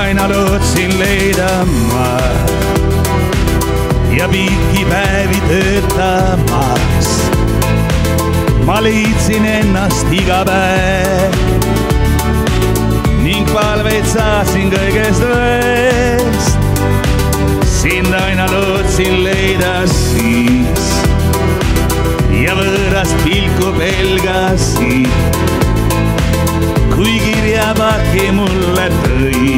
aina lootsin leida ma ja pikki päevi töötamas. Ma leidsin ennast iga päev ning palveid saatsin kõigest õest. Sind aina lootsin leida siis ja võõrast pilku pelgasin, kui kirjapaki mulle tõi,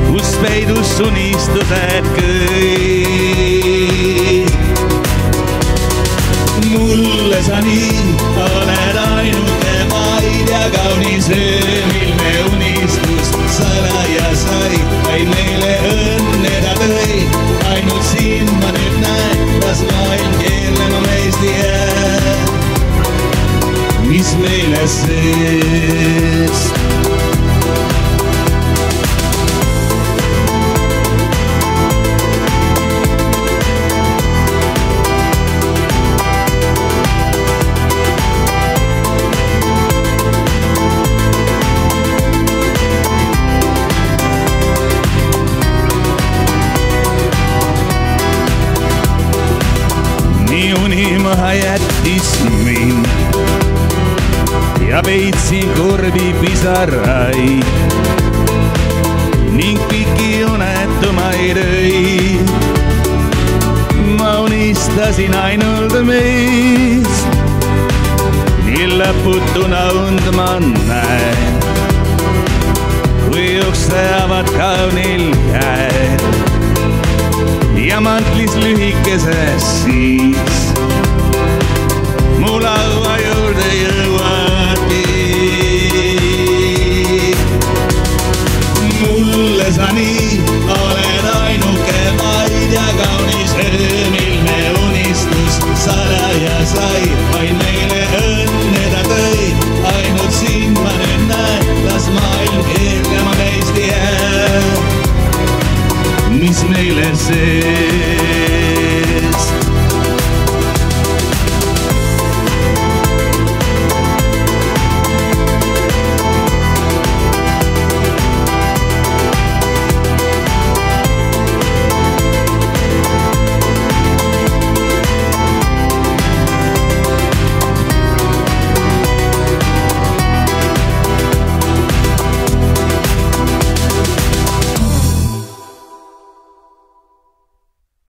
kus peidus unistused kõik. Mulle sa nii oled ainuke vaid ja kaunis öö, mil me unistus salaja sai, vaid meile õnne ta tõi. Ainult sind ma nüüd näen, las maailm keerlema meist jääb, mis meile seest. Unimaha jättis mind ja peitsin kurbi pisaraid ning pikki unetumaid öid. Ma unistasin ainult meist, nii lõputuna und ma näen, kui ukse avad kaunil käed ja mantlis lühikeses siis